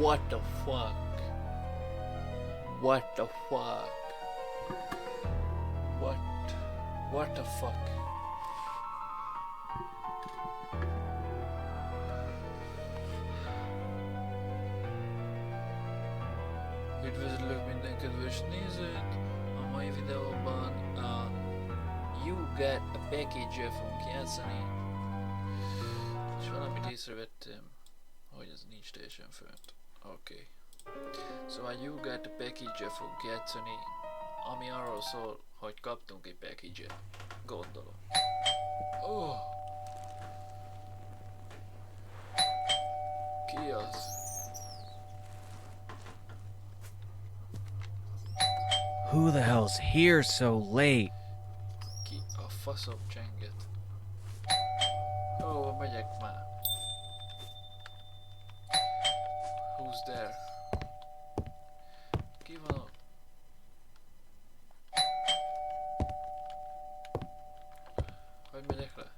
What the fuck? What the fuck? What? What the fuck? Üdvözlök minden kedves nézőt! A mai videóban a You Got a Package-el fogunk játszani. És valamit észrevettem, hogy ez nincs teljesen fönt. Oké. Szóval You Got a Package-el fogunk játszani, ami arról szól, hogy kaptunk egy package-et. Gondolom. Oh. Ki az? Who the hell's here so late? Ki a faszom csenget? Ó, megyek már. Who's there? Ki van ott? Hogy megyek le?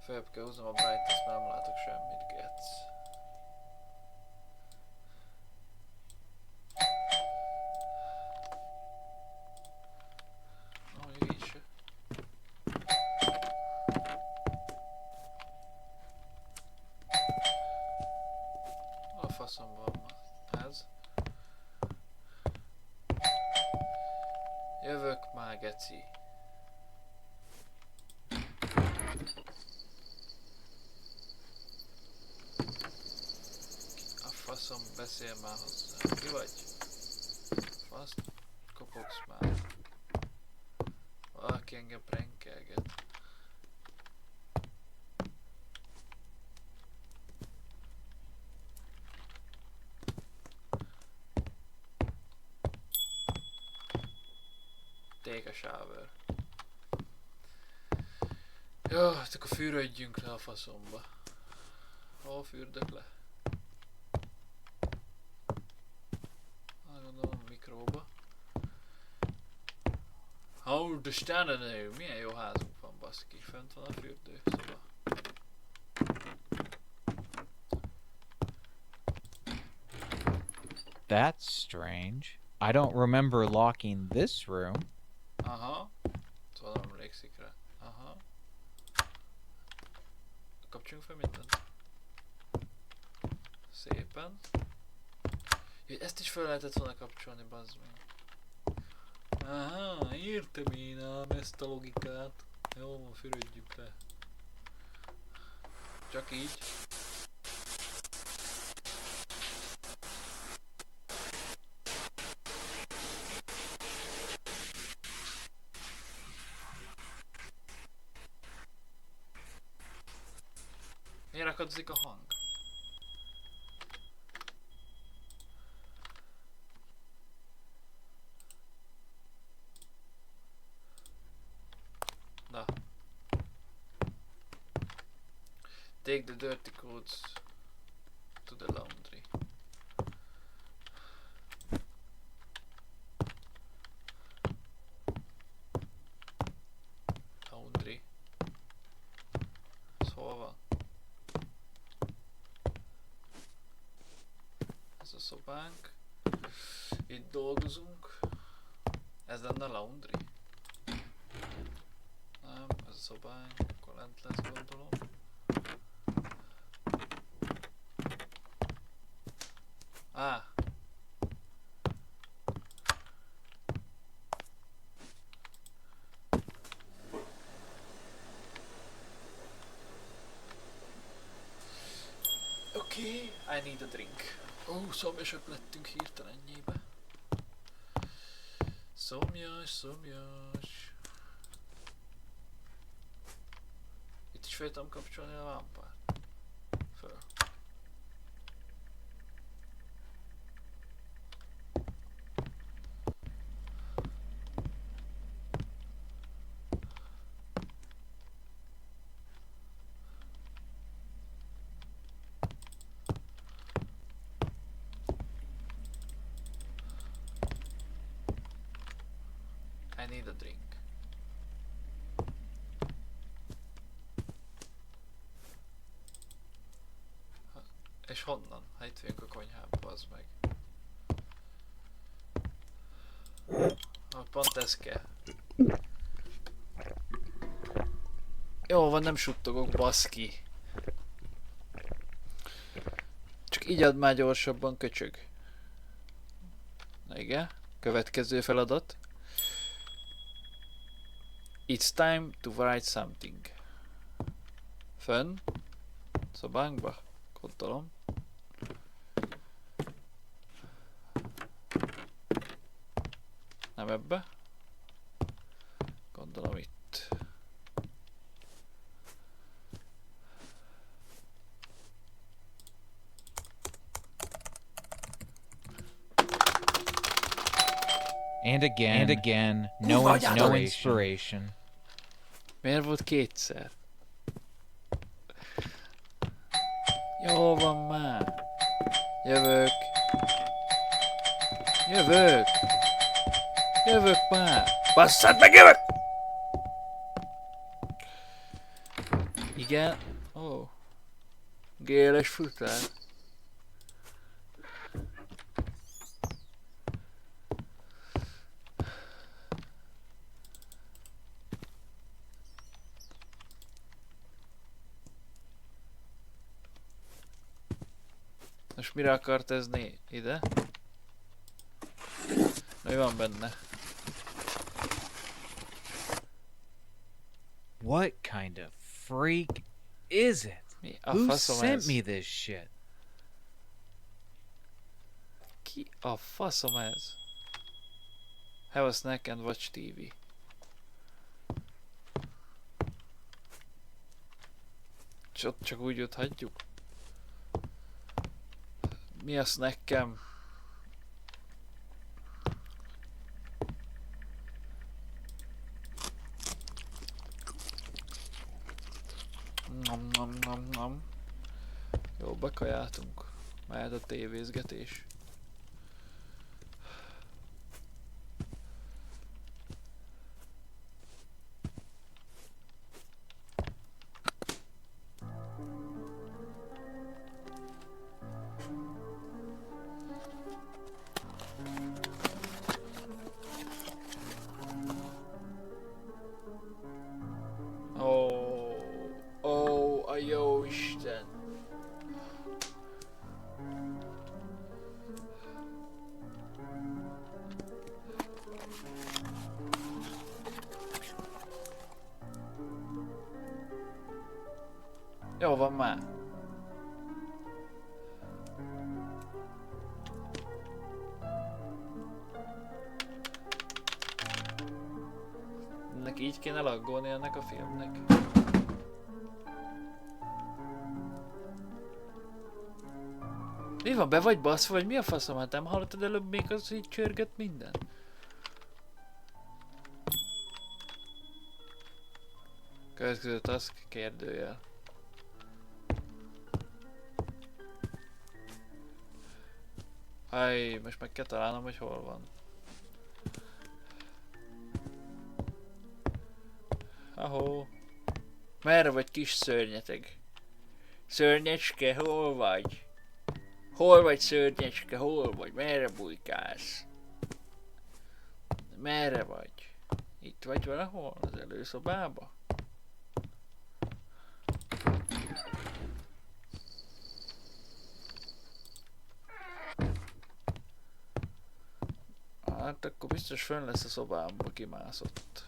Följebb kell húznom a brightness, mert nem látok semmit, gec. Mondjuk így se. A faszom van ma. Ez. Jövök már, geci. A faszom, beszél már hozzá. Ki vagy? Fasz, kopogsz már. Valaki engem prankelget. Take a shower. Jó, hát akkor fürödjünk le a faszomba. Hol fürdök le? Gondolom a mikróba. Hol de Sternenő! Milyen jó házunk van, baszki. Fent van a fürdő szoba. That's strange. I don't remember locking this room. Aha. Szóval nem emlékszik rá. Aha. Kapcsoljunk fel mindent. Szépen. Jaj, ezt is fel lehetett volna kapcsolni, bazd meg. Aha, írtam én ám ezt a logikát. Jó, van, fürödjük le. Csak így. Miért akadozik a hang? Na. Take the dirty clothes to the laundry. Laundry. Ez hol van? Ez a szobánk. Itt dolgozunk. Ez lenne a laundry? Nem, ez a szobánk. Akkor lent lesz, gondolom. Ah. Okay, I need a drink. Ó, szomjasak lettünk hirtelennyébe. Szomjas, szomjas. Itt is fel tudom kapcsolni a lámpát. Föl. I need a drink. honnan? Hát itt vagyunk a konyhában, az meg. Pont ez kell. Jó van, nem suttogok, baszki. Csak így add már gyorsabban, köcsög. Na igen, következő feladat. It's time to write something. Fönn. Szobánkba. Gondolom. Nem ebbe. Gondolom itt. And again, no inspiration. Miért volt kétszer? Jó van már. Jövök. Jövök. Jövök már. Basszad meg, jövök! Igen. Ó. Oh. Géles futár. Most mire akart ez ide? Mi van benne? What kind of freak is it? Mi a Who faszom sent ez? me this shit? Ki a faszom ez? Have a snack and watch TV. Csak úgy ott hagyjuk? Mi a snackem? Nom. Jó, bekajáltunk. Mehet a tévézgetés. Ó, a jó Isten. Jó van már. Ennek így kéne laggolni ennek a filmnek. Mi van, be vagy baszva, vagy mi a faszom? Hát nem hallottad előbb még az így csörgött minden? Következő task, kérdőjel. Haj, most meg kell találnom, hogy hol van. Ahó. Merre vagy, kis szörnyeteg? Szörnyecske, hol vagy? Hol vagy, szörnyecske, hol vagy? Merre bujkálsz? Merre vagy? Itt vagy valahol? Az előszobába? Hát akkor biztos fönn lesz a szobámba, kimászott.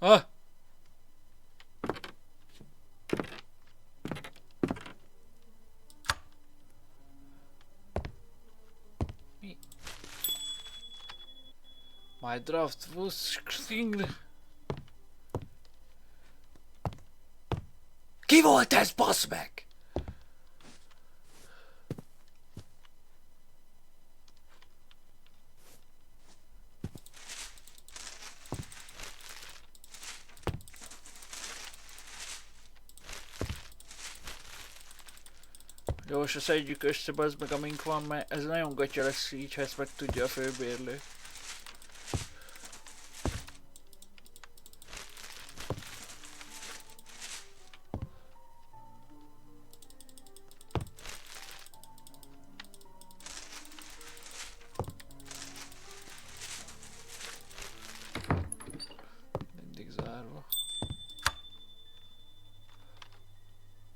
Ah! Mi? My draft was Ki volt ez, basz meg? Gyorsan szedjük össze, bazd meg, amink van, mert ez nagyon gatya lesz így, ha ezt meg tudja a főbérlő.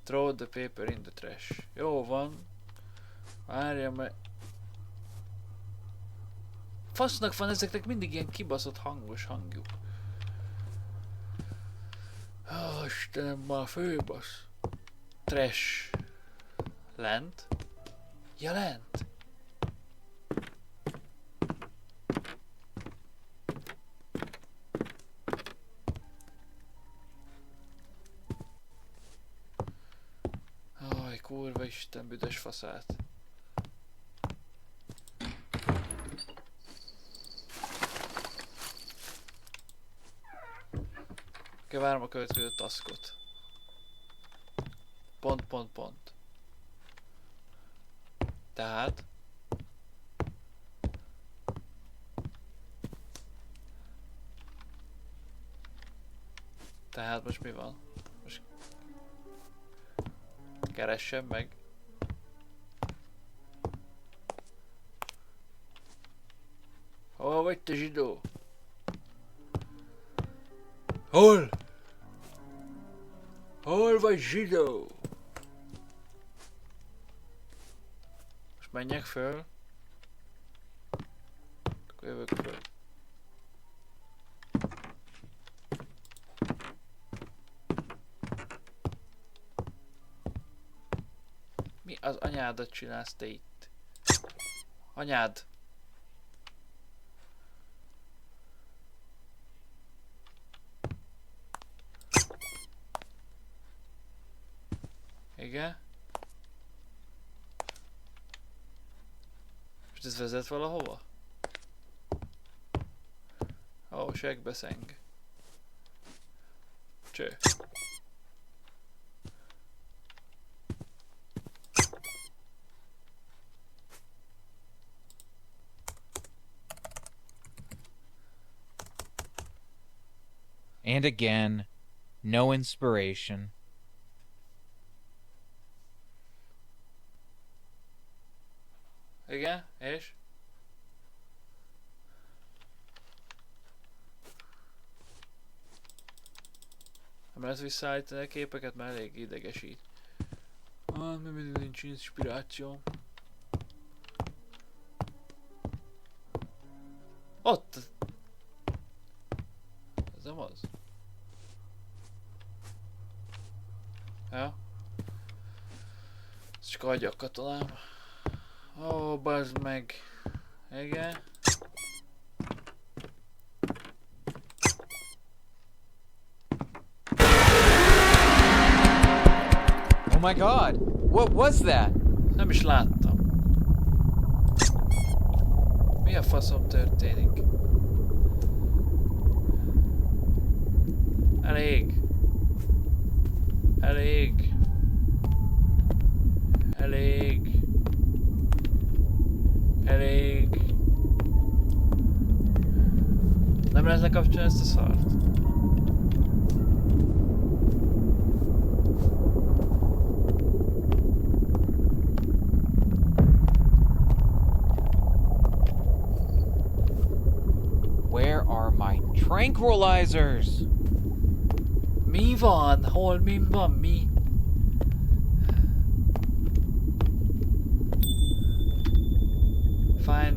Throw the paper in the trash. Jó van. Várja meg. Fasznak van ezeknek mindig ilyen kibaszott hangos hangjuk. Ó, Istenem, már főbasz. Trash. Lent? Ja, lent. Aj, kurva Isten, büdös faszát. Oké, várom a következő taskot. Pont. Tehát... Tehát most mi van? Most... Keressem meg. Hol vagy te zsidó? Hol? Hol vagy zsidó? Most menjek föl. Akkor jövök föl. Mi az anyádat csinálsz te itt? Anyád! Igen? És ez vezet valahova? Ó, segbeszeng. Cső. And again, no inspiration. Igen? És? Nem lehet visszaállítani a képeket, mert elég idegesít. Nem nincs inspiráció. Ott! Ez nem az. Ja. Ez csak agyak katonám. Ó, bazd meg. Igen. Oh my god! What was that? Nem is láttam. Mi a faszom történik? Elég. Elég. Elég. Elég. Nem lehet lekapcsolni ezt a szart? Where are my tranquilizers? Mi van? Hol mi van? Mi? Fine.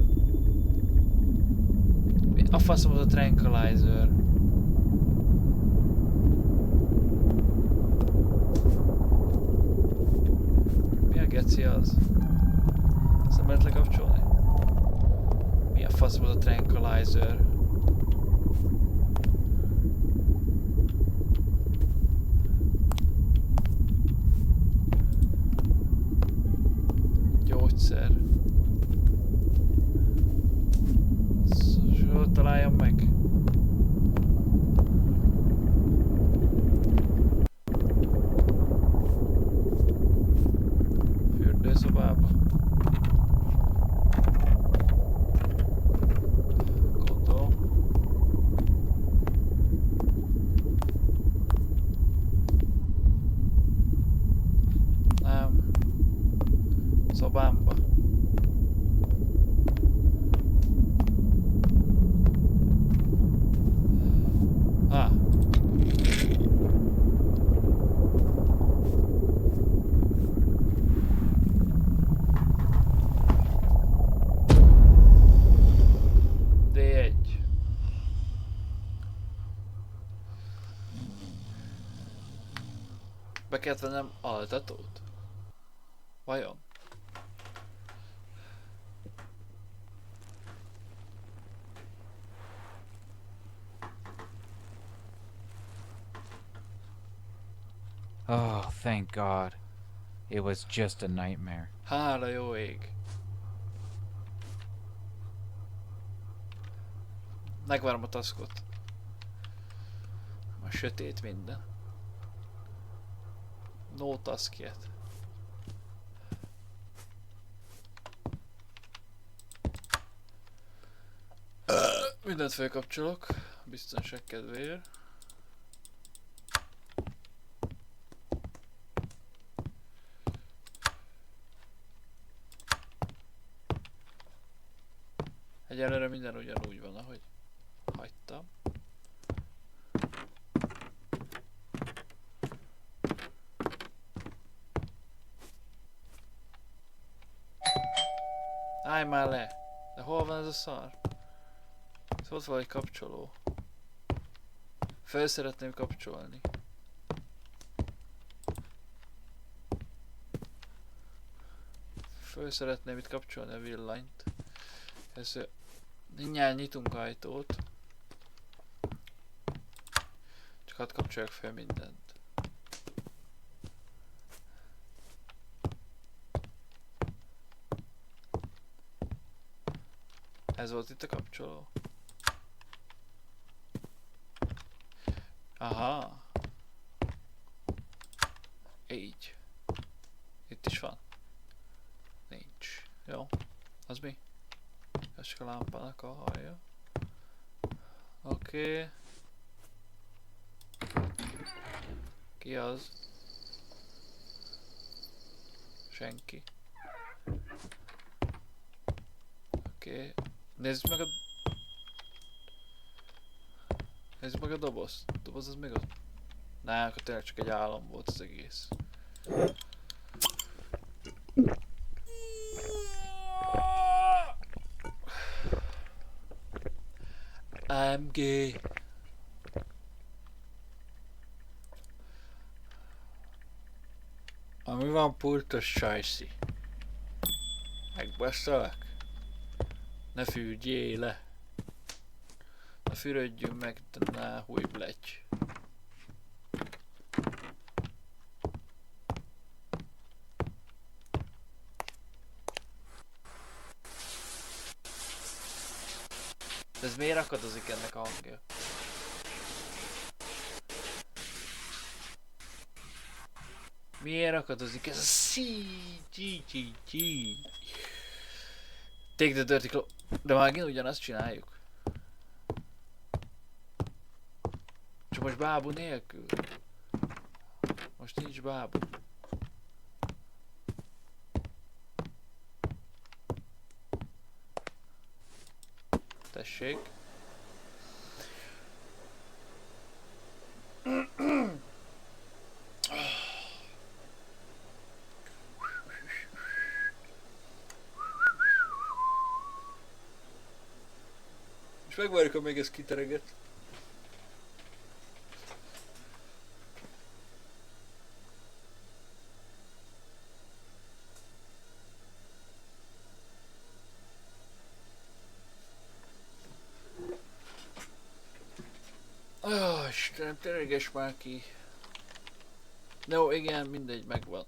Mi a faszom az a tranquilizer? Mi a geci az? Ezt nem lehet lekapcsolni? Mi a faszom az a tranquilizer? Gyógyszer. Hol találjam meg? Fürdőszobába. Gondolom. Nem. Szobámba. Be kellett vennem altatót? Vajon? Oh, thank God. It was just a nightmare. Hála jó ég. Megvárom a taskot. A sötét minden. No task yet. Mindent felkapcsolok, biztonság kedvéért. Egyelőre minden ugyanúgy van, ahogy hagytam. Állj már le! De hol van ez a szar? Ez ott van egy kapcsoló. Fel szeretném kapcsolni. Föl szeretném itt kapcsolni a villanyt. Ez mindjárt nyitunk ajtót. Csak hadd kapcsoljak fel mindent. Ez volt itt a kapcsoló. Aha. Így. Itt is van. Nincs. Jó. Az mi? Ez csak a lámpának a hajja. Oké. Ki az? Senki. Oké. Nézd meg a... Nézd meg a doboz. A doboz az még ott? Ne, akkor tényleg csak egy álom volt az egész. I'm gay. Ami van pultos sajszi. Megbasszalak? Ne fürgyél le. Ne fürödjünk meg, de nahúj blegy. De ez miért akadozik ennek a hangja? Miért akadozik ez a C-G-G-G? Take the dirty clothes. De már megint ugyanazt csináljuk. Csak most bábú nélkül. Most nincs bábú. Tessék. És megvárjuk, amíg ez kitereget. Istenem, tereges már ki. No, igen, mindegy, megvan.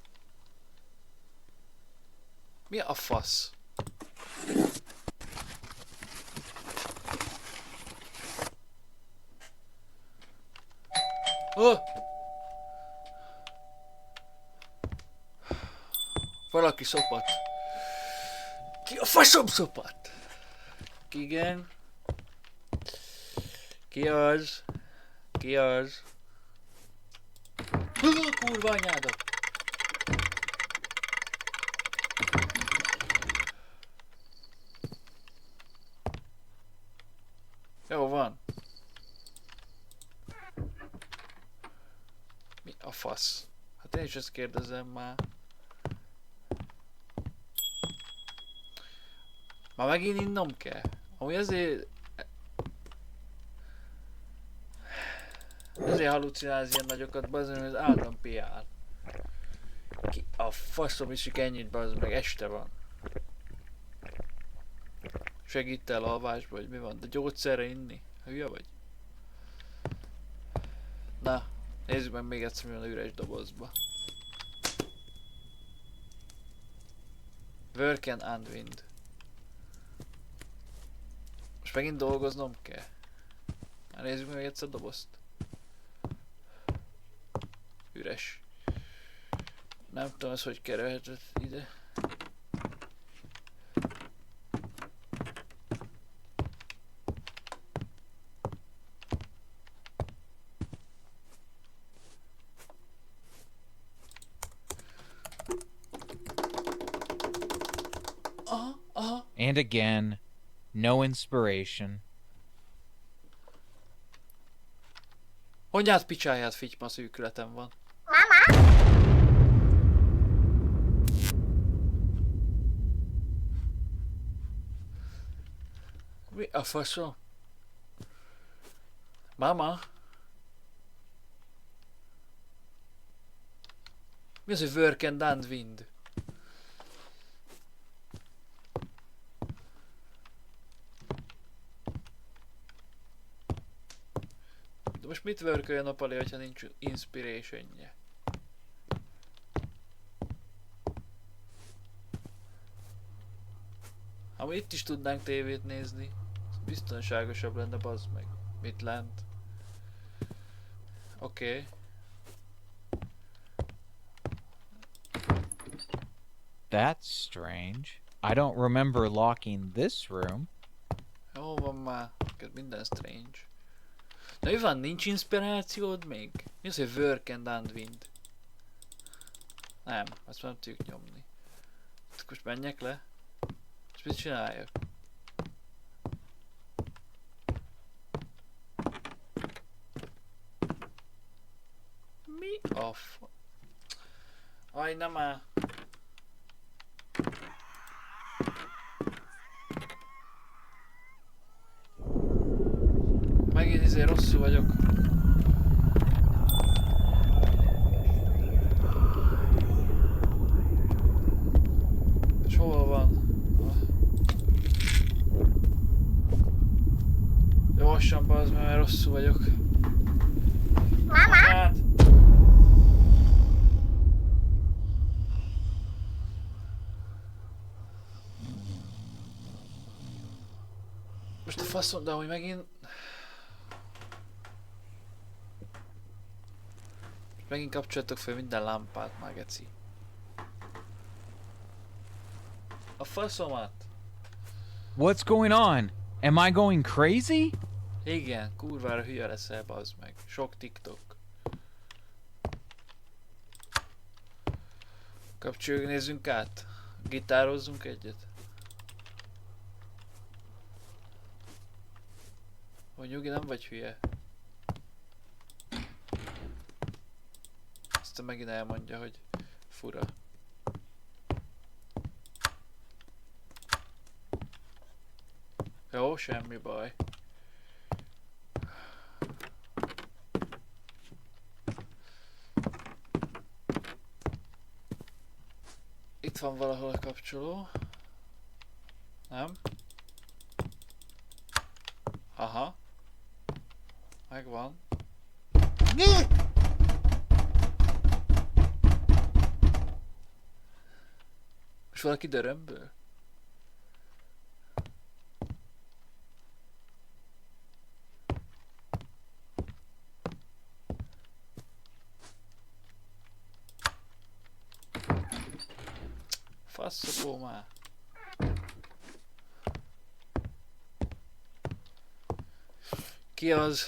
Mi a fasz? Oh! Valaki szopat. Ki a faszom szopat? Igen. Ki az? Ki az? Kurva anyádat! Jó van. Mi a fasz? Hát én is ezt kérdezem már. Már megint innom kell. Amúgy ezért halucinálsz ilyen nagyokat, bazdmeg, hogy az állandóan piál. Ki a faszom iszik ennyit, bazd meg, este van. Segít el alvásba, hogy mi van, de gyógyszerre inni? Hülye vagy? Na, nézzük meg még egyszer, mi van a üres dobozba. Work and Wind. Most megint dolgoznom kell. Na, nézzük meg még egyszer a dobozt. Üres. Nem tudom, ez hogy kerülhetett ide. Aha, aha. And again, no inspiration. Honnyát picsáját, fityma, szűkületem van. Mi a faszom? Mama? Mi az, hogy Work and Wind? De most mit worköljen a Pali, hogyha nincs inspiration-je? Hát itt is tudnánk tévét nézni. Biztonságosabb lenne, bazd meg. Mit lent? Oké. That's strange. I don't remember locking this room. Jó van már. Neked minden strange. Na mi van, nincs inspirációd még? Mi az, hogy Work and Wind? Nem, azt már nem tudjuk nyomni. Hát most menjek le. És mit csináljak? Mi a Aj, nem már. Megint izé rosszul vagyok. És hol van? Gyorsan, bazd meg, mert rosszul vagyok. Hát. Most a faszom, de hogy megint... Megint kapcsoljatok fel minden lámpát már, geci. A faszomat! What's going on? Am I going crazy? Igen, kurvára hülye leszel, bazd meg. Sok TikTok. Kapcsoljuk, nézzünk át. Gitározzunk egyet. Hogy nyugi, nem vagy hülye. Aztán megint elmondja, hogy fura. Jó, semmi baj. Itt van valahol a kapcsoló. Nem? Aha. Megvan. Most valaki dörömből? Faszopó már. Ki az?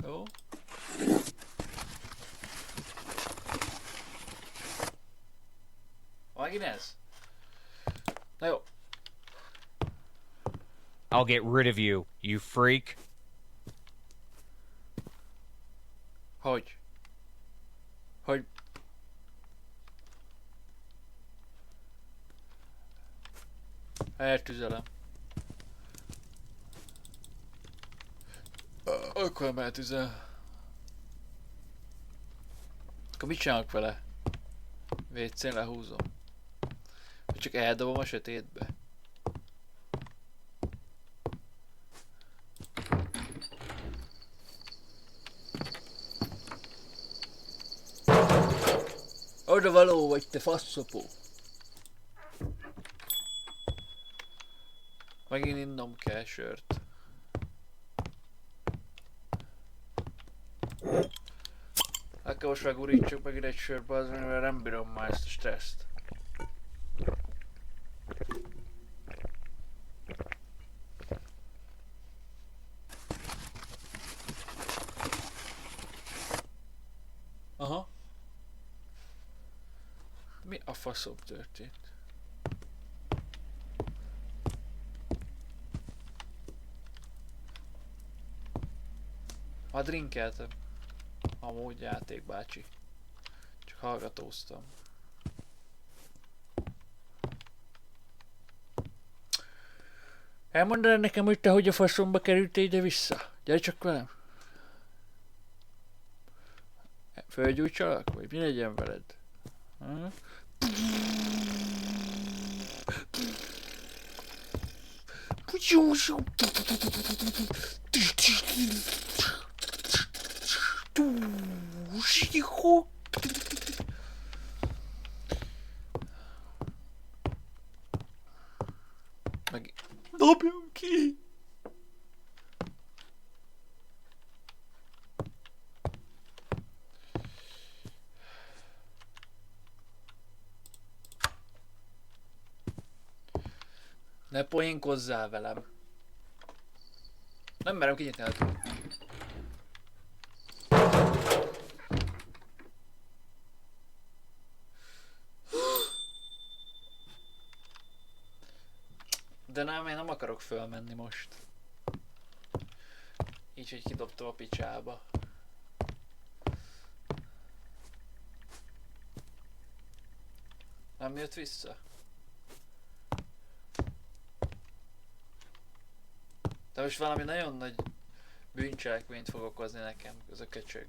Jó. Megint ez? Na jó. I'll get rid of you, you freak. Hogy? Hogy? Eltüzelem. Akkor mehet üzel. Akkor mit csinálok vele? WC-n lehúzom. Vagy csak eldobom a sötétbe? Oda való vagy, te faszopó. Megint innom kell sört. Akkor most megurítsuk megint egy sörbe, az, mert nem bírom már ezt a stresszt. Aha. Mi a faszom történt? Már drinkeltem. Amúgy játék bácsi. Csak hallgatóztam. Elmondanád nekem, hogy te hogy a faszomba kerültél ide vissza? Gyere csak velem. Földgyújtsalak? Vagy mi legyen veled? Ha? Meg... Dobjam ki! Ne poénkozzál velem. Nem merem kinyitni el. De nem, én nem akarok fölmenni most. Így, hogy kidobtam a picsába. Nem jött vissza? De most valami nagyon nagy bűncselekményt fog okozni nekem, ez a köcsög.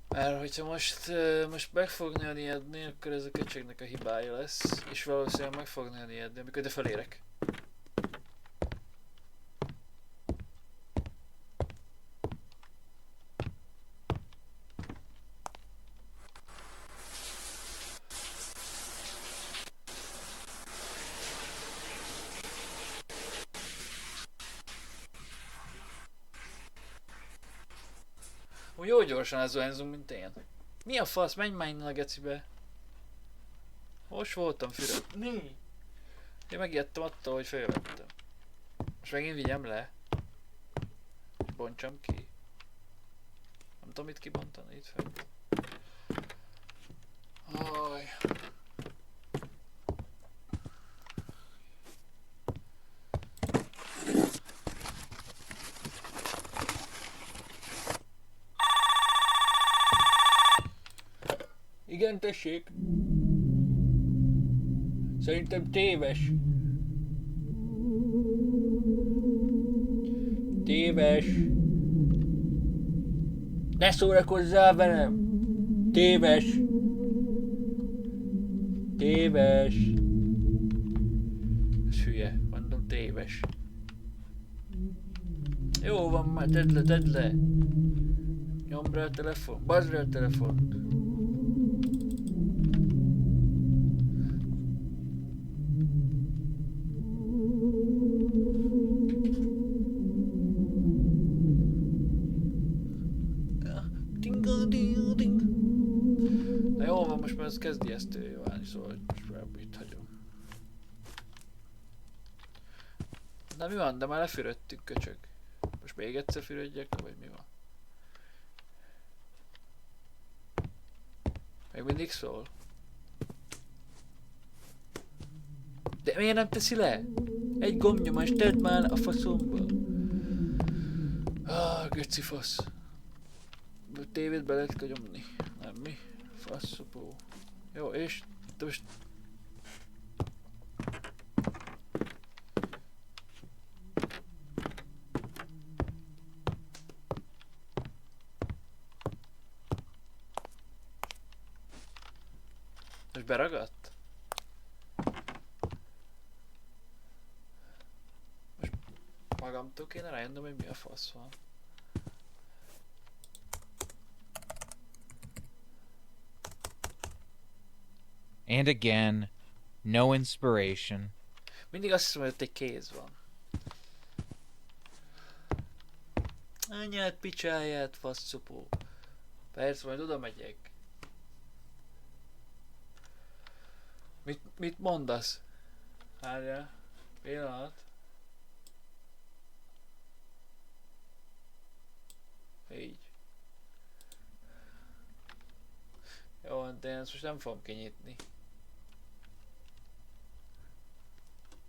Mert hogyha most meg fog nagyon ijedni, akkor ez a köcsögnek a hibája lesz. És valószínűleg meg fog nagyon ijedni, amikor ide felérek. Úgy jó gyorsan elzuhányzunk, mint én. Mi a fasz? Menj már innen a gecibe. Most voltam fürödni. Én megijedtem attól, hogy fölvettem. Most megint vigyem le. És bontsam ki. Nem tudom mit kibontani itt fent. Aj. Igen, tessék. Szerintem téves. Téves. Ne szórakozzál velem. Téves. Téves. Ez hülye, mondom téves. Jó van már, tedd le. Nyomd rá a telefon, bazd rá a telefont. Na jó van, most már ez kezd ijesztővé válni, szóval most már itt hagyom. Na mi van, de már lefürödtük, köcsög. Most még egyszer fürödjek, vagy mi van? Még mindig szól? De miért nem teszi le? Egy gombnyomás, tedd már a faszomba. Geci fasz. A tévét be lehet nyomni. Nem mi? Faszopó. Jó, és te most... Most beragadt? Most magamtól kéne rájönnöm, hogy mi a fasz van. And again, no inspiration. Mindig azt hiszem, hogy ott egy kéz van. Anyád picsáját, faszopó. Persze, majd oda megyek. Mit mondasz? Várjál. Pillanat. Így. Jó, de én ezt most nem fogom kinyitni.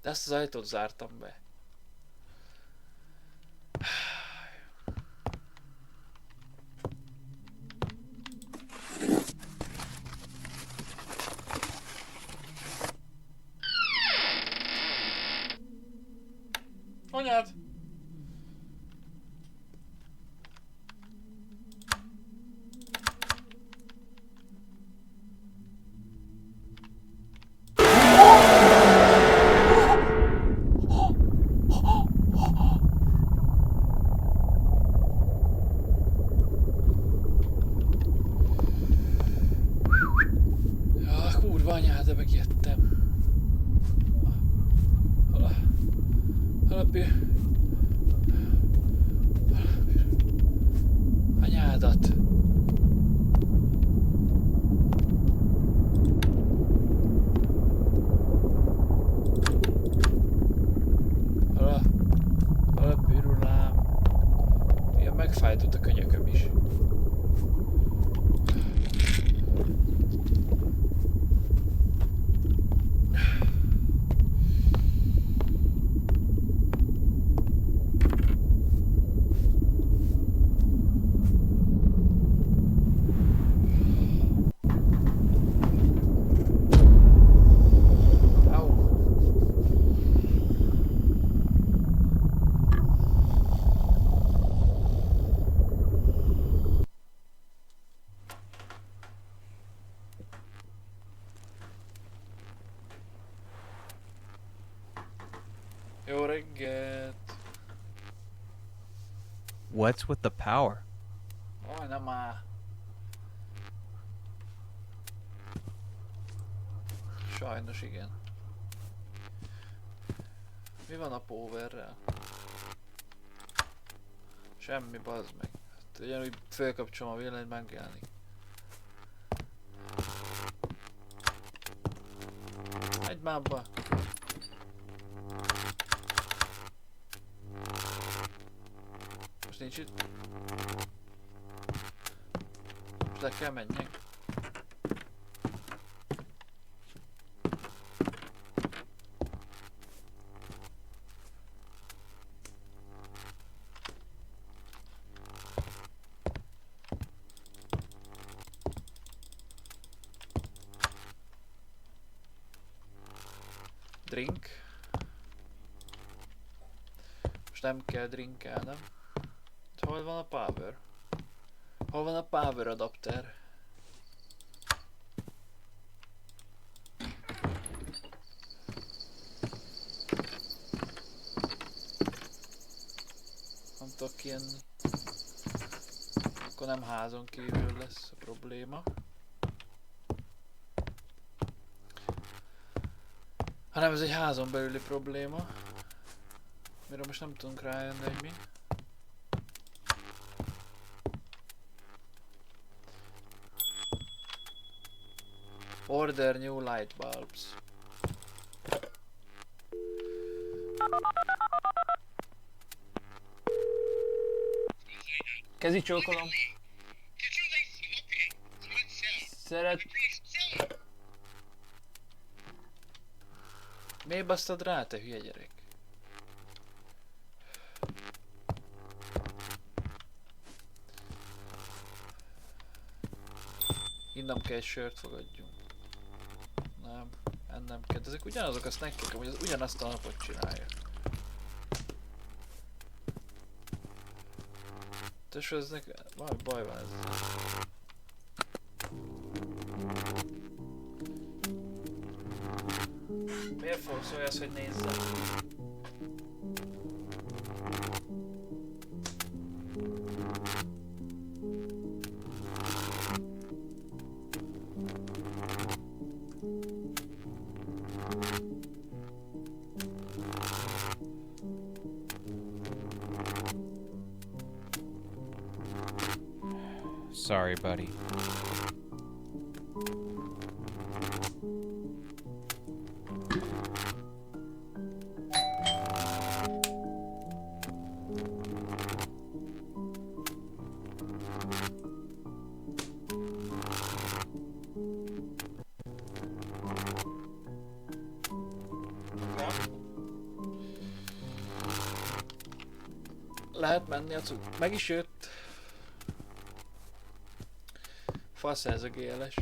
De ezt az ajtót zártam be. Anyád! Ah, kurva anyád, de megijedtem. Anyádat. Pirulám. Ilyen megfájdult a könyököm is. Jó reggelt! What's with the power? Aj, nem már. Sajnos igen. Mi van a powerrel? Semmi, bazd meg. Hát ugyanúgy fölkapcsolom a villanyt, megjelenik. Egy mába. Most nincs itt. Most le kell menjek. Drink. Most nem kell drinkelnem. Hol van a power? Hol van a power adapter? Nem tudok kijönni. Akkor nem házon kívül lesz a probléma. Hanem ez egy házon belüli probléma. Mire most nem tudunk rájönni, hogy mi. Order new light bulbs. Kezi csókolom. Szeret... Miért basztad rá, te hülye gyerek? Innom kell egy sört, fogadjunk. Nem, ennem kell. De ezek ugyanazok a snackek, hogy az ugyanazt a napot csinálja. Tesó, ez nek... Valami baj van ezzel. Miért fogsz olyas, hogy nézzem? Sorry, buddy. Lehet menni a cucc. Meg is jött. Fasz ez a GLS.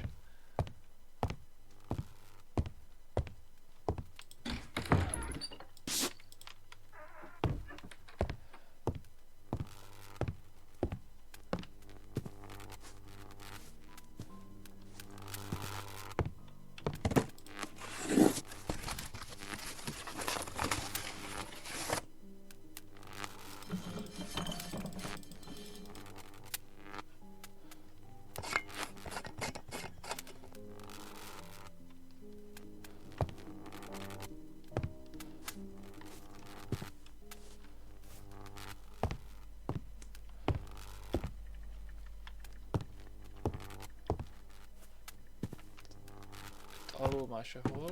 Alul már sehol.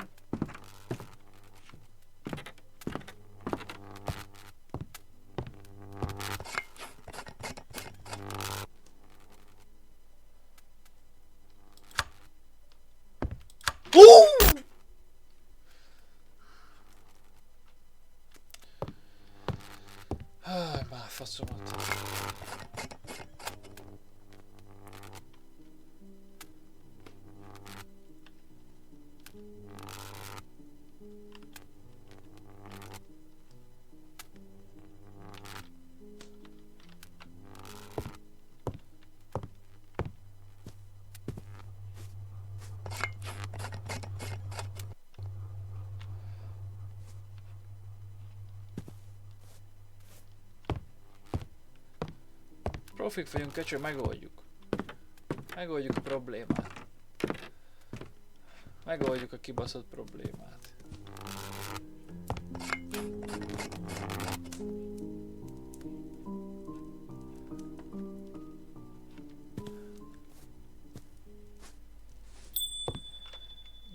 Már faszomat. Profik vagyunk, köcsö, megoldjuk. Megoldjuk a problémát. Megoldjuk a kibaszott problémát.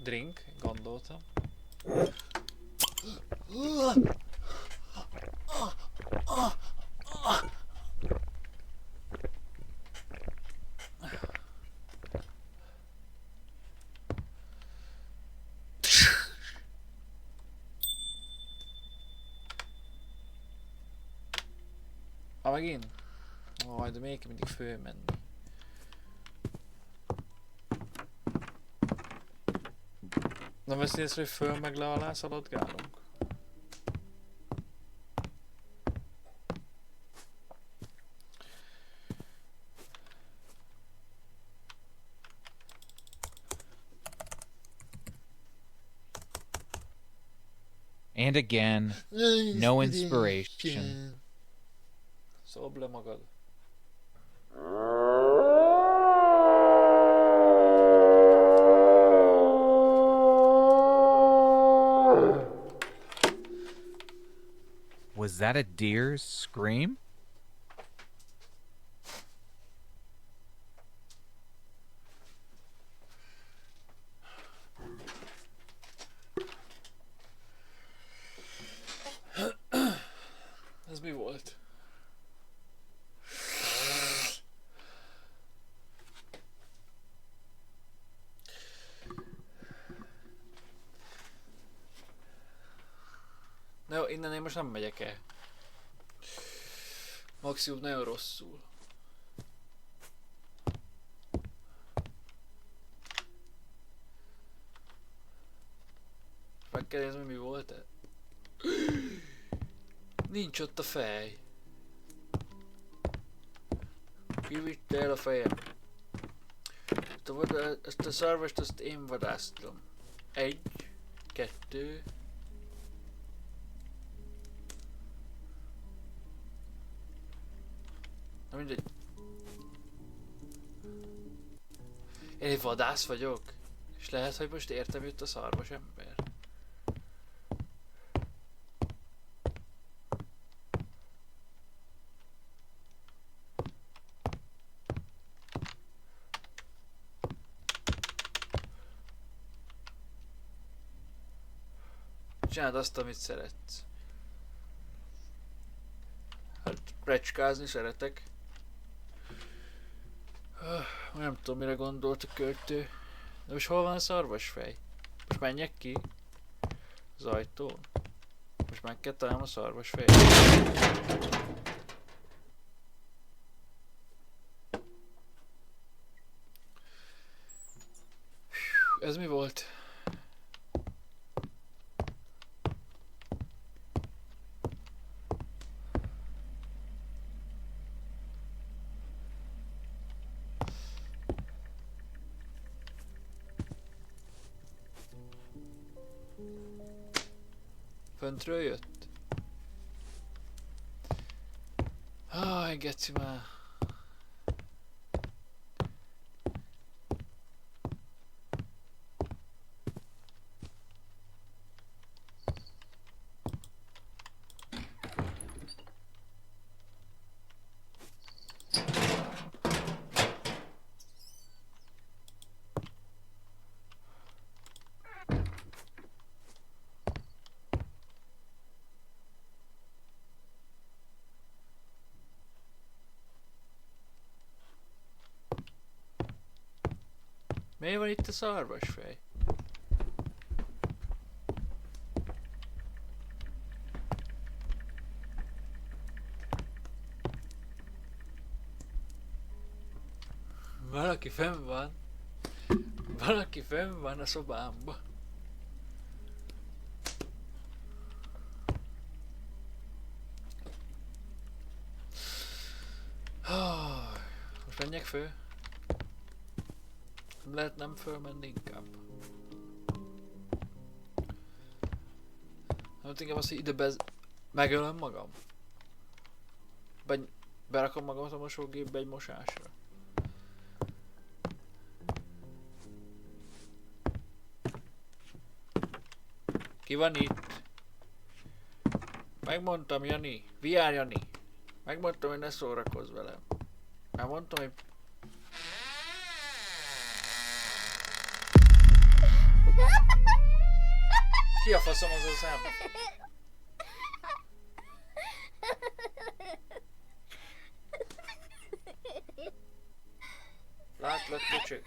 Drink, gondoltam. Megint? Aj, de még mindig fölmenni. Nem veszi észre, hogy föl meg le alá szaladgálunk? And again, no inspiration. Szobd le magad. Was that a deer's scream? Ez mi volt? Na jó, innen én most nem megyek el. Maximum nagyon rosszul. Meg kell nézni, mi volt-e? Nincs ott a fej. Kivitte el a fejem. Ezt a szarvast, azt én vadáztam. 1, 2. Na mindegy. Én egy vadász vagyok. És lehet, hogy most értem jött a szarvas ember. Csináld azt, amit szeretsz. Hát, recskázni szeretek. Nem tudom, mire gondolt a költő. De most hol van a szarvasfej? Most menjek ki? Az ajtón? Most meg kell találnom a szarvasfej. Ez mi volt? Föntről jött? Háj, geci már. Miért van itt a szarvasfej? Valaki fenn van. Valaki fenn van a szobámba. Most menjek föl? Lehet nem fölmenni inkább. Nem inkább azt, hogy ide megölöm magam. Berakom magamat a mosógépbe egy mosásra. Ki van itt? Megmondtam, Jani. VR Jani. Megmondtam, hogy ne szórakozz velem. Megmondtam, hogy... Ki a faszom az a szám? Látlak, köcsög.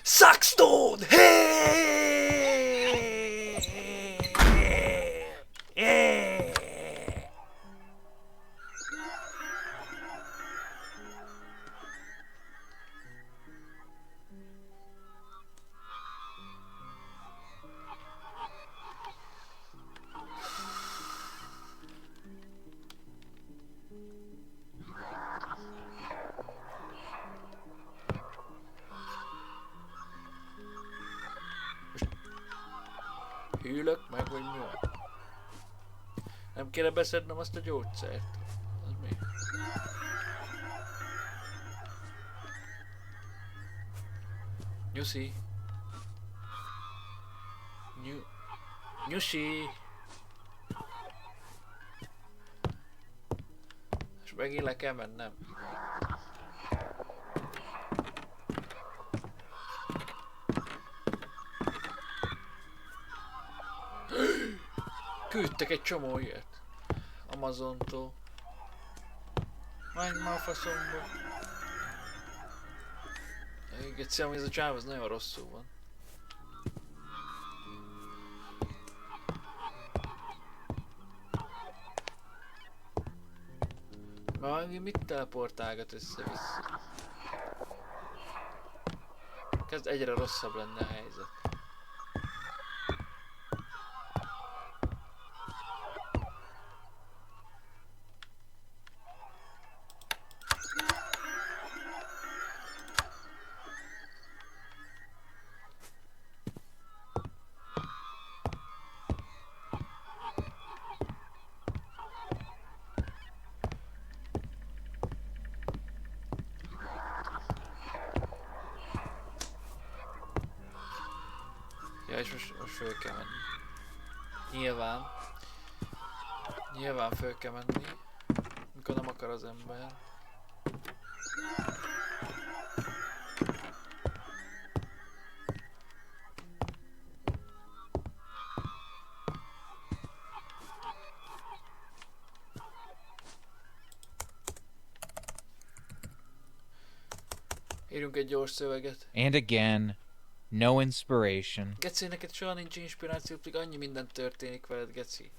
Saxton! Hűlök meg, vagy mi van? Nem kéne beszednem azt a gyógyszert? Az mi? Nyuszi. Nyusi. És megint le kell mennem. Küldtek egy csomó ilyet. Amazontól. Menj már a faszomba. Egyszerűen, ez a csáv az nagyon rosszul van. Már mit teleportálgat össze-vissza? Kezd egyre rosszabb lenne a helyzet. Ja, és most föl kell menni. Nyilván föl kell menni, mikor nem akar az ember. Írjunk egy gyors szöveget. And again, no inspiration. Geci, neked soha nincs inspiráció, pedig annyi minden történik veled, Geci.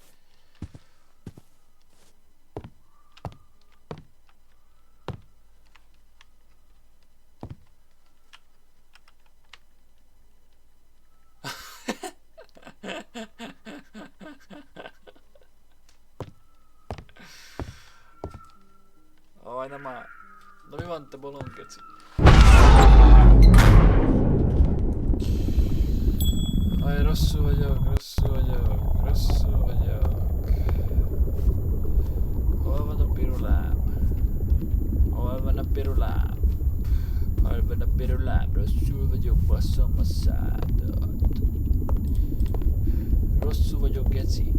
Aj, nem már. Na mi van, te bolond, Geci? Aj, rosszul vagyok. Hol van a pirulám? Rosszul vagyok, basszom a szádat. Rosszul vagyok, Geci.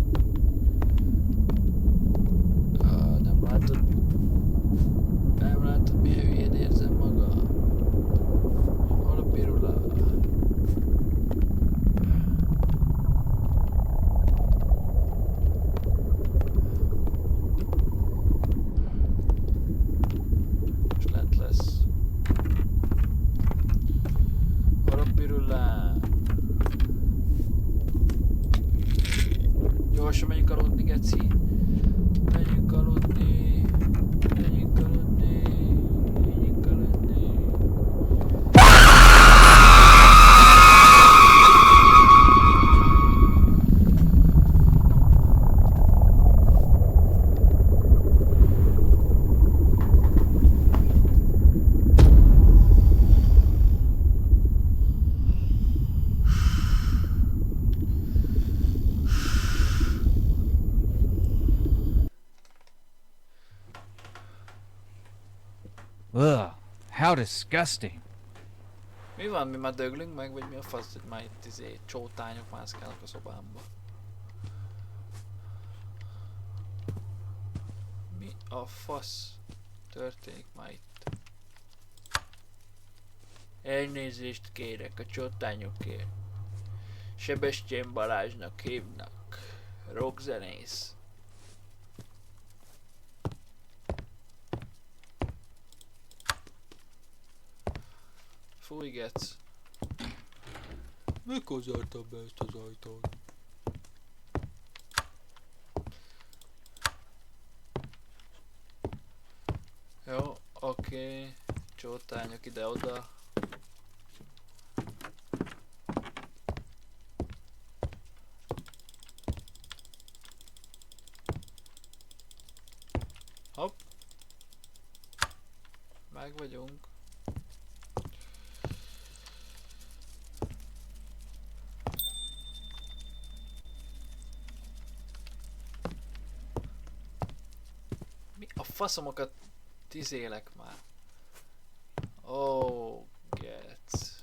Nem látod, milyen hülyén érzem magam. Hol a pirulám? Most lent lesz. Hol a pirulám? Gyorsan menjünk aludni, Geci. Menjünk aludni. Ugh, how disgusting. Mi van, mi már döglünk meg, vagy mi a fasz, hogy már itt csótányok mászkálnak a szobámba? Mi a fasz történik már itt? Elnézést kérek a csótányokért. Sebestyén Balázsnak hívnak. Rockzenész. Fúj, Gec. Mikor zártam be ezt az ajtót? Jó, oké. Csótányok ide-oda. Hopp. Meg vagyunk. Mi a faszomokat tizélek már? Oh, Gec.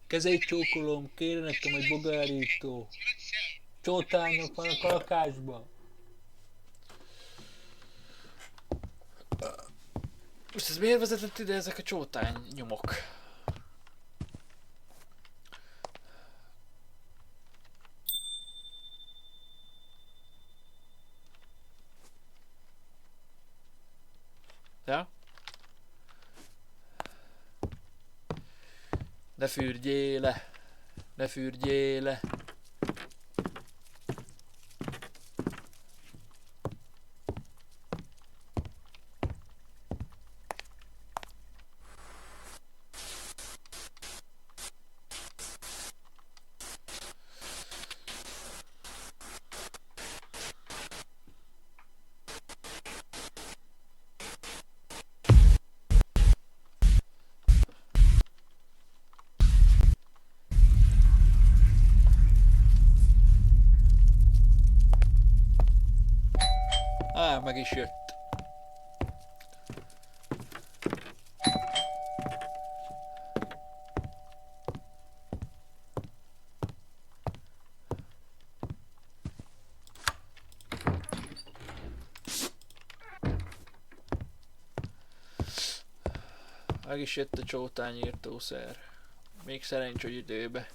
Kezeit csókolom, kérem nekem egy bogárító. Csótányok vannak a lakásban. Most ez miért vezetett ide ezek a csótány nyomok? Ja? Ne fürdjél le! Ne fürdjél le! Á, meg is jött. Meg is jött a csótányírtószer. Még szerencs, hogy időbe.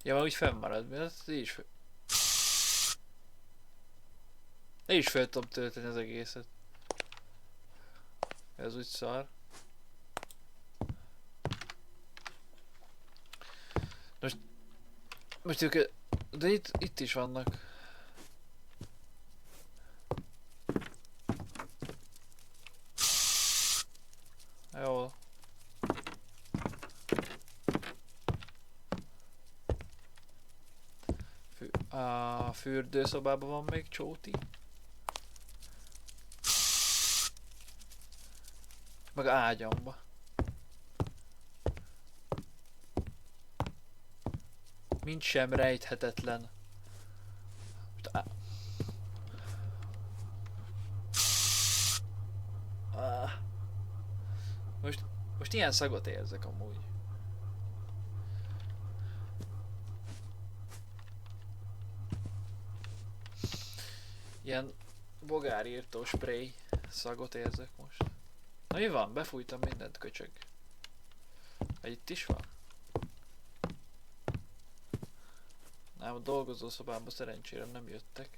Ja, már úgy fennmarad, mert ezt így is én is fel tudom tölteni az egészet. Ez úgy szar. Most ők... De itt is vannak. Jó. A fürdőszobában van még csóti. Meg ágyamba. Mint sem rejthetetlen. Most ilyen szagot érzek amúgy. Ilyen bogárírtó spray szagot érzek most. Na mi van? Befújtam mindent, köcsög. Itt is van? Nem, a dolgozószobámba szerencsére nem jöttek.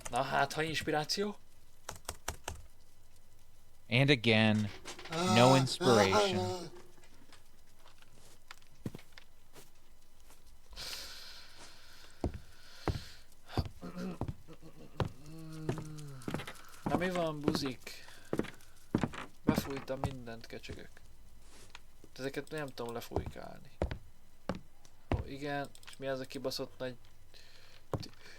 Na hát, ha inspiráció? And again, no inspiration. Na mi van, buzik? Befújtam mindent, kecsegök. Ezeket nem tudom lefújkálni. Ó, igen, és mi az a kibaszott nagy...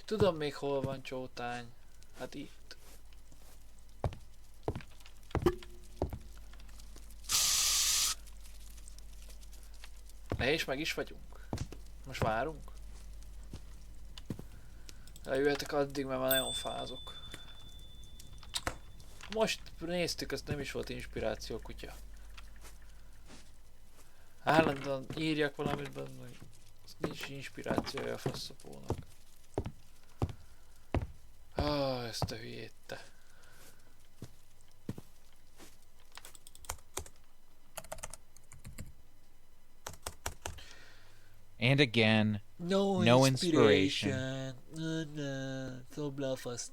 Tudom még hol van csótány. Hát itt. Ne, és meg is vagyunk. Most várunk. Eljöhetek addig, mert már nagyon fázok. Most néztük, azt nem is volt inspiráció, kutya. Állandóan írjak valamit benne, hogy nincs inspirációja a faszapónak. Ezt a hülyét te. And again, no inspiration. Szobla a faszt.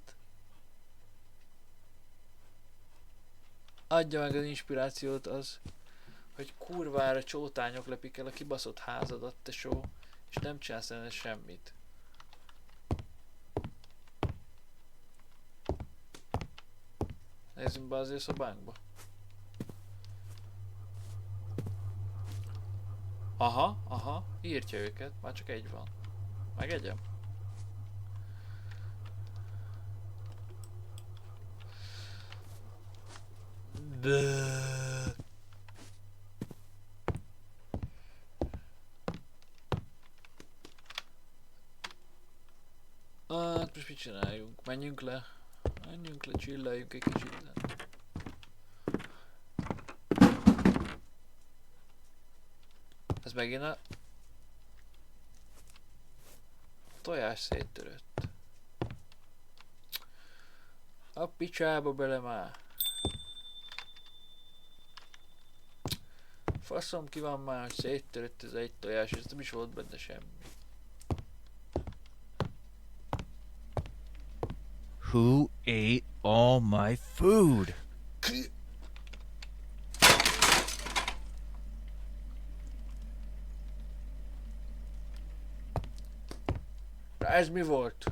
Adja meg az inspirációt az, hogy kurvára csótányok lepik el a kibaszott házadat, tesó, és nem csinálsz ellene semmit. Nézzünk be azért szobánkba. Aha, írtja őket, már csak egy van. Megegyem? Hát most mit csináljunk? Menjünk le, chilleljünk egy kicsit. Ez megint a tojás széttörött. A picsába bele már. Faszom ki van már, hogy széttörött ez egy tojás, és nem is volt benne semmi. Who ate all my food? Na ez mi volt?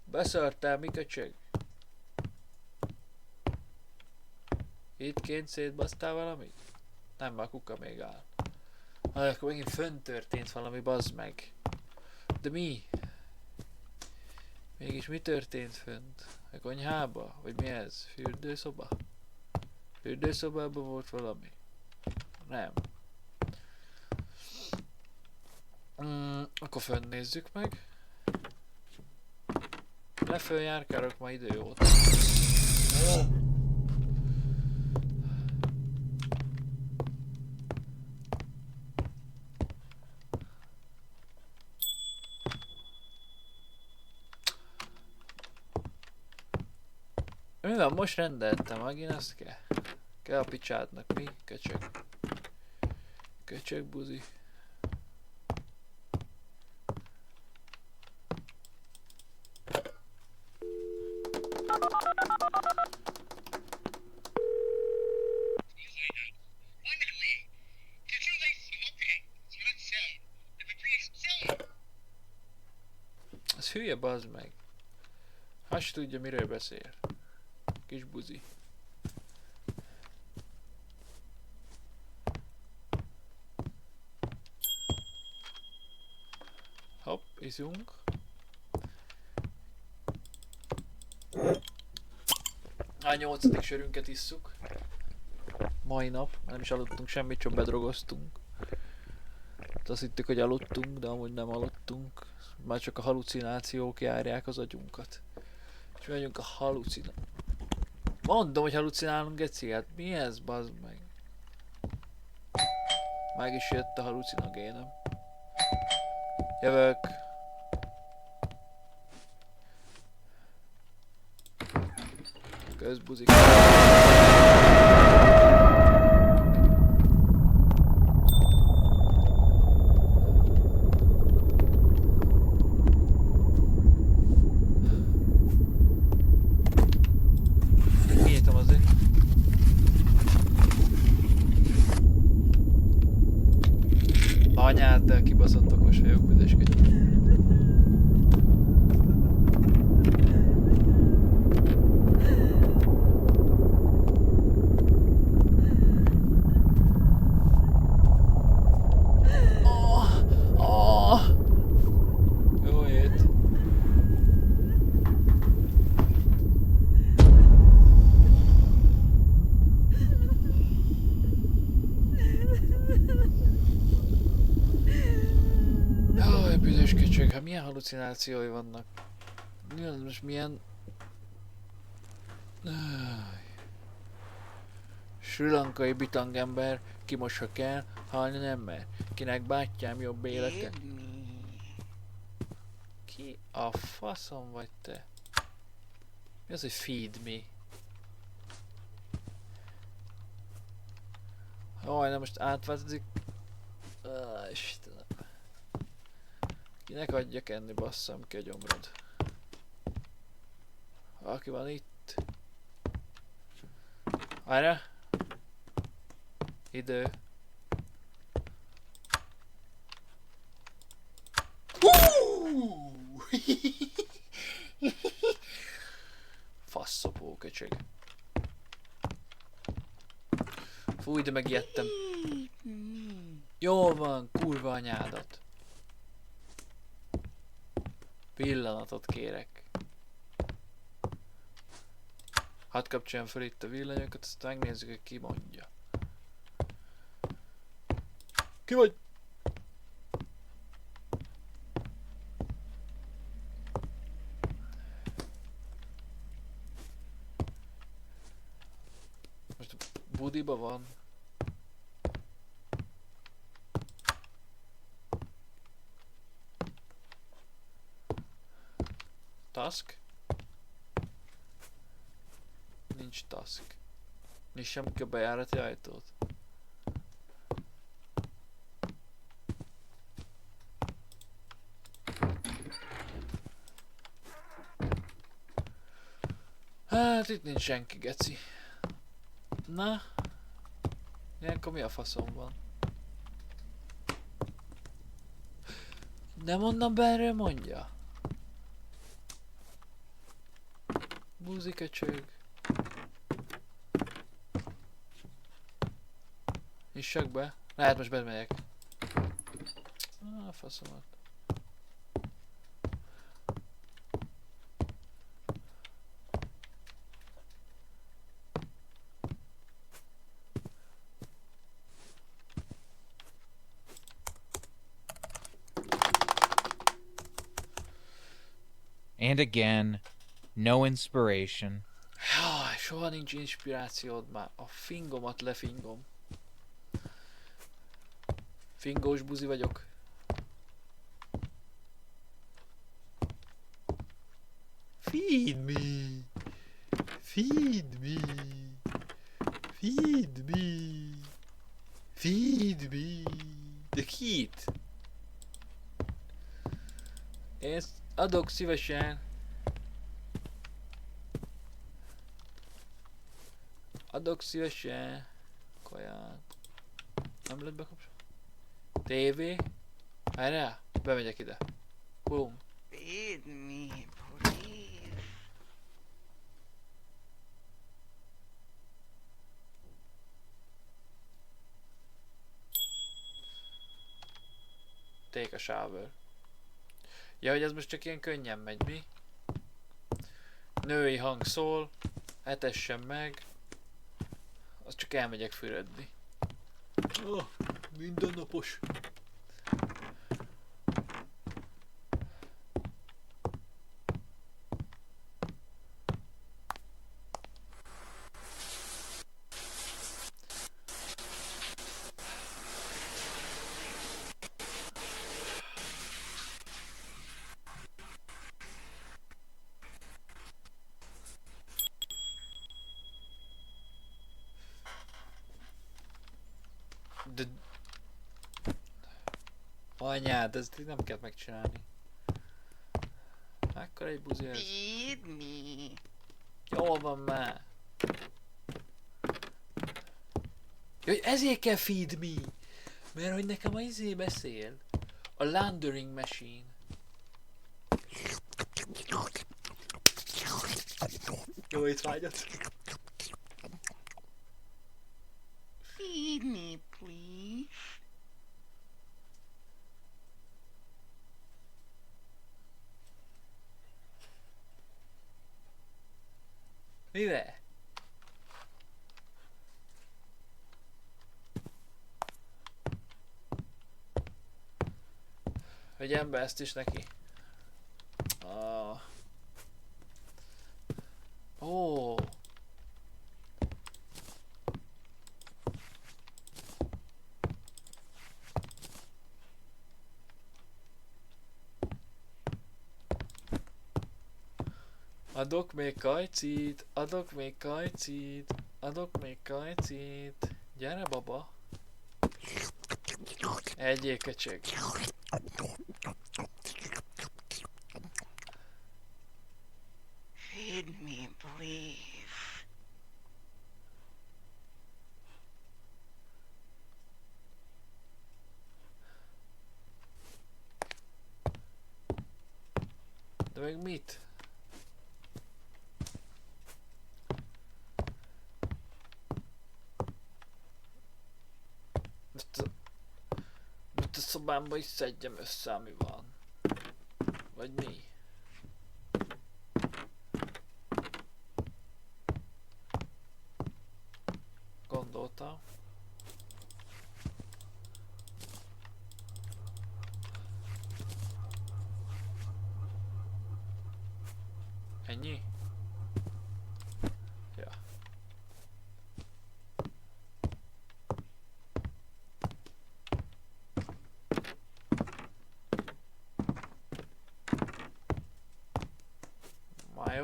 Beszartál, mi köcsög? Ittként szétbasztál valamit? Nem, a kuka még áll. Akkor megint fönn történt valami, bazd meg. De mi? Mégis mi történt fönt? A konyhába? Vagy mi ez? Fürdőszoba? Fürdőszobában volt valami? Nem. Akkor fönn nézzük meg. Leföl járkálok ma idő óta. Mi van, most rendeltem, megint azt kell. Kell a picsádnak, mi? Köcsög. Köcsög buzi. Ez hülye, bazd meg. Has tudja, miről beszél. Kis buzi. Hopp, iszunk. A 8. sörünket isszuk. Mai nap, nem is aludtunk semmit, csak bedrogoztunk. Azt hittük, hogy aludtunk, de amúgy nem aludtunk. Már csak a halucinációk járják az agyunkat. És mi vagyunk a halucinációk. Mondom, hogy halucinálunk, geci, hát mi ez, bazd meg? Meg is jött a halucinogénem. Jövök. Közbuzik. Kinyítom azért. Anyáddal kibaszott okos vagyok, büdösködj. Jó ét. Jaj, büdös köcsög, hát milyen halucinációi vannak. Most milyen... Sri Lankai bitangember kimosha kell, halni nem mer. Kinek bátyám jobb élete? Ki a faszom vagy te? Mi az, hogy feed me? Jaj, na most átváltozik. Istenem. Kinek adjak enni, basszam ki a gyomrod. Valaki van itt? Várjál! Idő. Faszopó köcsög. Fúj, de megijedtem. Jól van, kurva anyádat. Pillanatot kérek. Hadd kapcsoljam fel itt a villanyokat, azt megnézzük, hogy ki mondja. Ki vagy? Most budiba van. Task? Nincs task. Nyissam ki a bejárati ajtót. Hát itt nincs senki, geci. Na? Ilyenkor mi a faszom van? Nem onnan belről mondja? Búziköcsög. Nyissak be. Lehet most bemegyek. Faszomat. And again, no inspiration. Jaj, soha nincs inspirációd már. A fingomat lefingom. Fingós buzi vagyok. Feed me! Feed me! Feed me! Feed me! De kit? Én adok szívesen. Adok szívesen. Kaját. Nem lett bekapcsolva? TV? Erre? Bemegyek ide. Boom. Feed me, please. Take a shower. Ja, hogy ez most csak ilyen könnyen megy, mi? Női hang szól. Etessen meg. Az csak elmegyek fürödni. Oh, mindennapos. De... Anyád, ezt így nem kell megcsinálni. Akkor egy buzi ez. Feed me. Jól van már. Jaj, ezért kell feed me. Mert hogy nekem a izé beszél. A laundering machine. Jó étvágyat. Feed me, please. Mivel? Vegyem be ezt is neki. Ah. Ó. Adok még kajcit, adok még kajcit, adok még kajcit. Gyere baba. Egyél köcsög. Feed me, please. De meg mit? Most a szobámba is szedjem össze, ami van. Vagy mi? Gondoltam. Ennyi? Ja.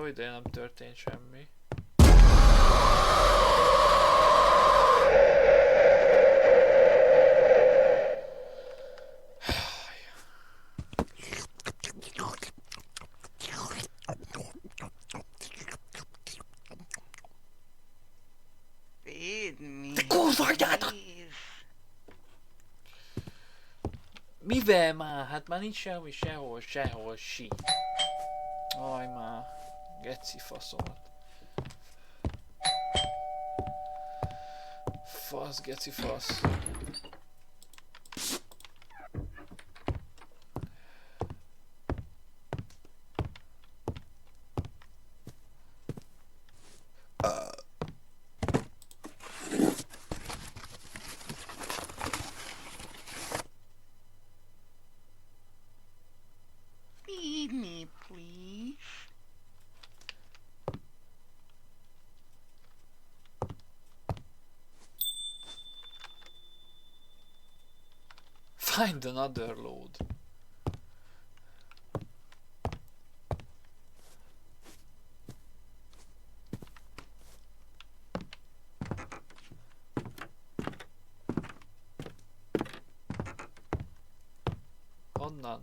ideje nem történt semmi. Feed me. kurva anyádat! please. Mivel már? Hát már nincs semmi sehol sí. Aj már. Geci faszomat. Fasz, geci fasz. Feed me, please. Find another load. Honnan?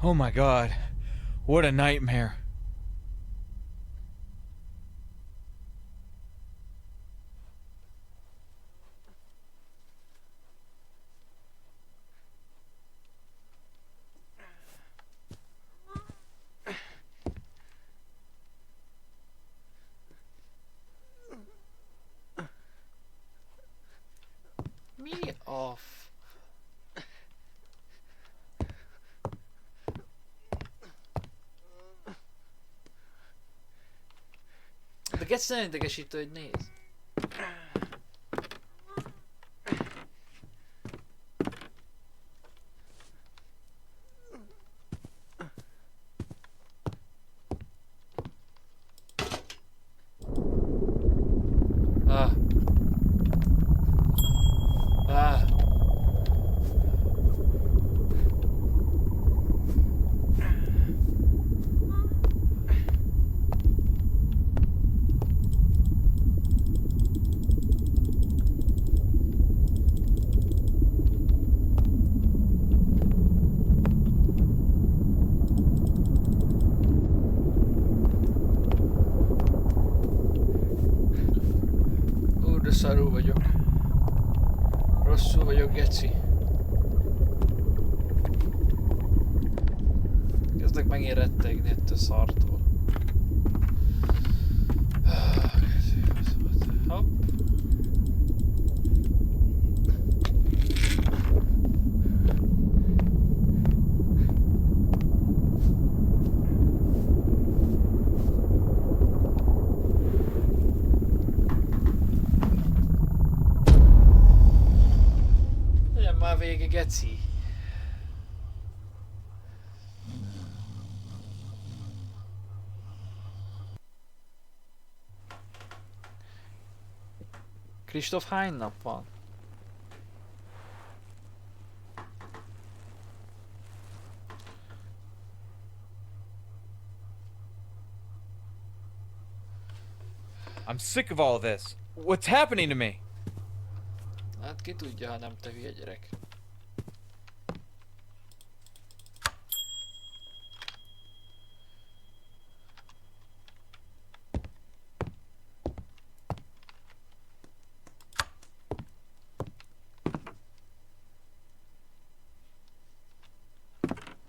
Oh my god. What a nightmare. Mi a f... De geci nagyon idegesítő, hogy néz. Ah. Ah. De szarul vagyok. Rosszul vagyok, geci. Kezdek megint rettegni ettől szartól. Hopp. Legyen már vége, geci. Kristóf, hány nap van? I'm sick of all this. What's happening to me? Hát ki tudja, ha nem te hülye gyerek.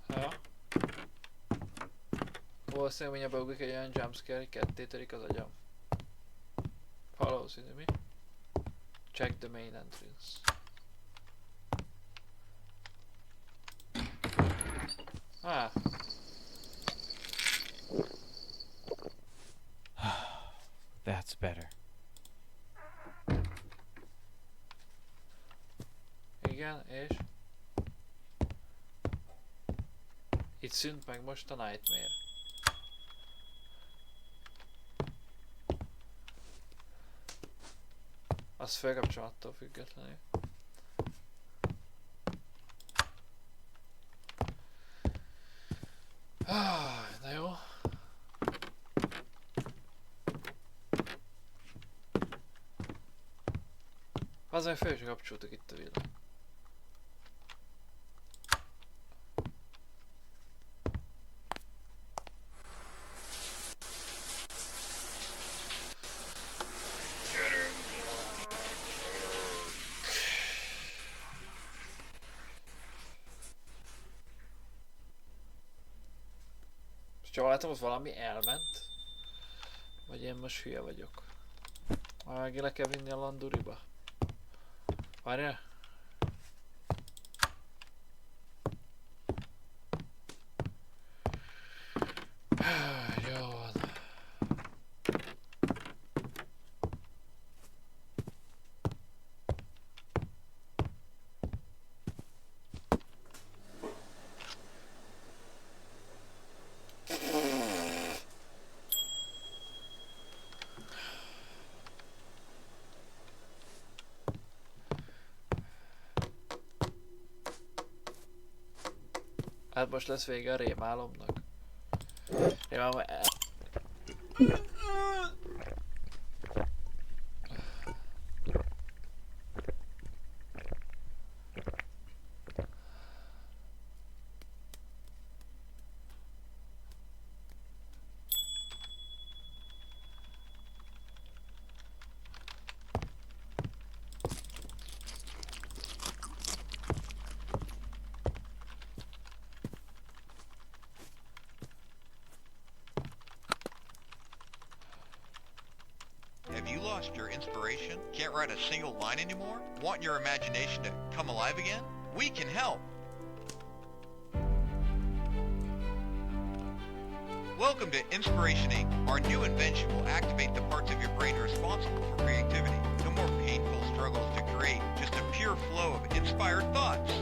Ja. Valószínűleg mindjárt beugrik egy olyan jumpscare, hogy ketté törik az agyam. Valószínű, mi? Check the main entrance. Ah. That's better. Igen, és? Itt szűnt meg most a Nightmare. Azt felkapcsolom attól függetlenül. Na jó. Azért fel is kapcsoltuk itt a villany. Csak látom, hogy valami elment. Vagy én most hülye vagyok. Már megint le kell vinni a landuriba. Várjál? Jó van. Hát most lesz vége a rémálomnak. Rémálom el... Have you lost your inspiration? Can't write a single line anymore? Want your imagination to come alive again? We can help! Welcome to Inspiration Inc. Our new invention will activate the parts of your brain responsible for creativity. No more painful struggles to create, just a pure flow of inspired thoughts.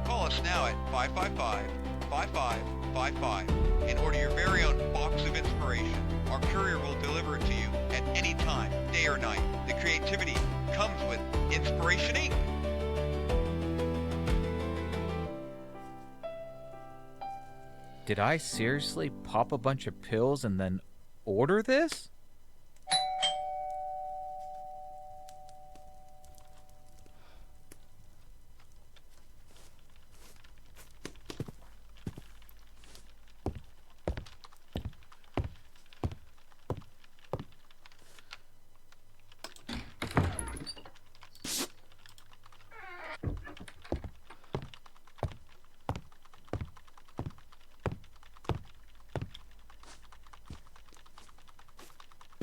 Call us now at 555-5555 and order your very own box of inspiration. Our courier will deliver it to you at any time, day or night. The creativity comes with Inspiration Inc. Did I seriously pop a bunch of pills and then order this?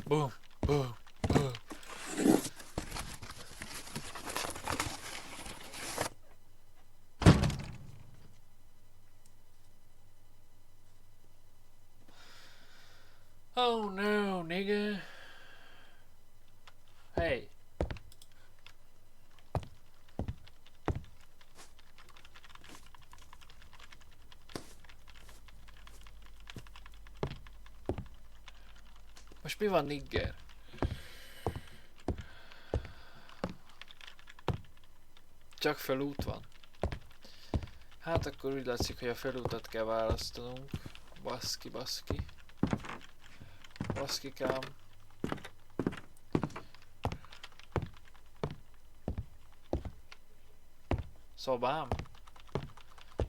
Boom, boom, boom. Oh no, nigga. Hey. Most mi van, nigger? Csak felút van. Hát akkor úgy látszik, hogy a felútat kell választanunk. Baszki, baszki. Baszkikám. Szobám?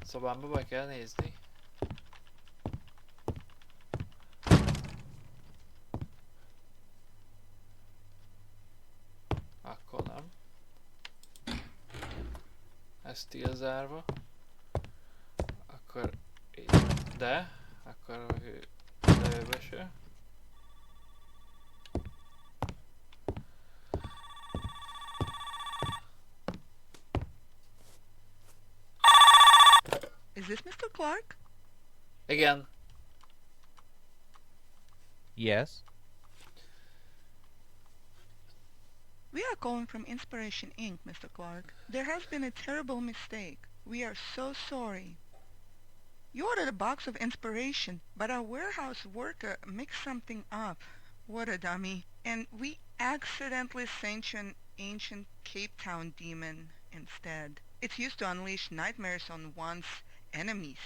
Szobámba be kell nézni. Akkor nem. Ez tilzárva. Akkor de. Akkor lőbe se. Is this Mr. Clark? Igen. Yes. We are calling from Inspiration Inc., Mr. Clark. There has been a terrible mistake. We are so sorry. You ordered a box of inspiration, but our warehouse worker mixed something up. What a dummy. and we accidentally sanctioned ancient Cape Town demon instead. It's used to unleash nightmares on one's enemies.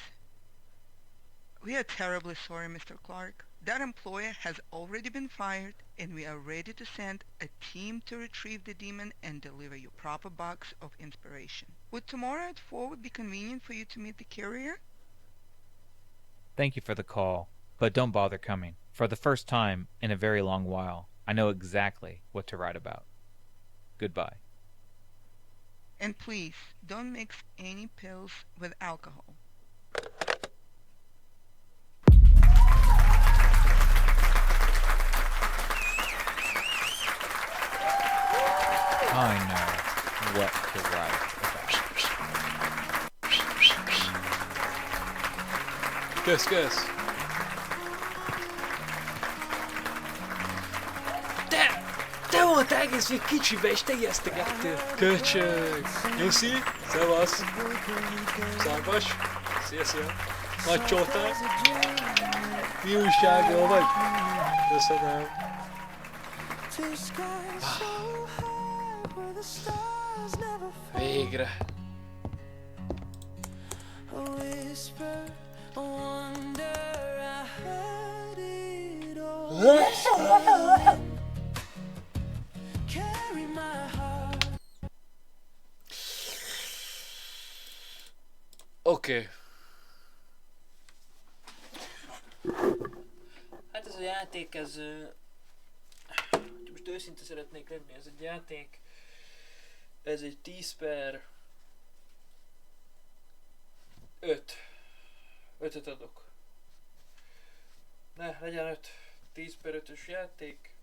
We are terribly sorry, Mr. Clark. That employee has already been fired, and we are ready to send a team to retrieve the demon and deliver you proper box of inspiration. Would tomorrow at 4 would be convenient for you to meet the carrier? Thank you for the call, but don't bother coming. For the first time in a very long while, I know exactly what to write about. Goodbye. And please, don't mix any pills with alcohol. I know what to write about. Kösz. Te volt egész még kicsibe, és te ijesztegettél. Köcsög. Nyuszi. Szevasz. Szarvas. Szia. Nagy csótár. Mi újság, jól vagy? Köszönöm. Végre. Oké. Hát ez a játék, ez... most őszinte szeretnék lenni, ez egy játék. Ez egy 10/5. 5-öt adok. Ne, legyen 5. 10/5-ös játék.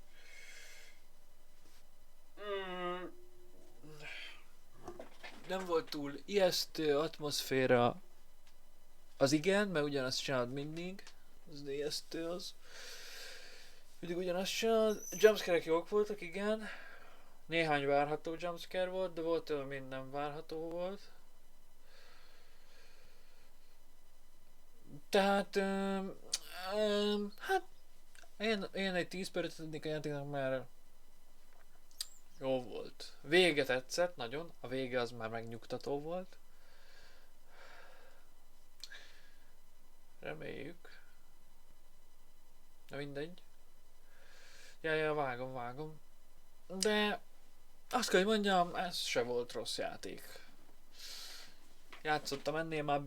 Nem volt túl ijesztő, atmoszféra. Az igen, mert ugyanazt csinálod mindig. Az ijesztő az. Mindig ugyanazt csinálod. Jumpscare-ek jók voltak, igen. Néhány várható jumpscare volt, de volt olyan, mind nem várható volt. Tehát, hát, én egy 10/5-öt adnék a játéknak, mert jó volt. Vége tetszett nagyon, a vége az már megnyugtató volt. Reméljük. Na mindegy. Ja, vágom. De azt kell, hogy mondjam, ez se volt rossz játék. Játszottam ennél már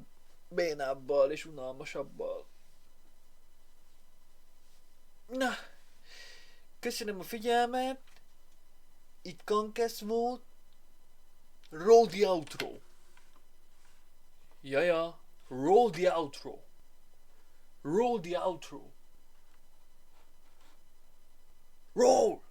bénábbal és unalmasabbal. Na, köszönöm a figyelmet. Itt Conquest volt. Roll the outro. Ja, roll the outro. Roll the outro. Roll!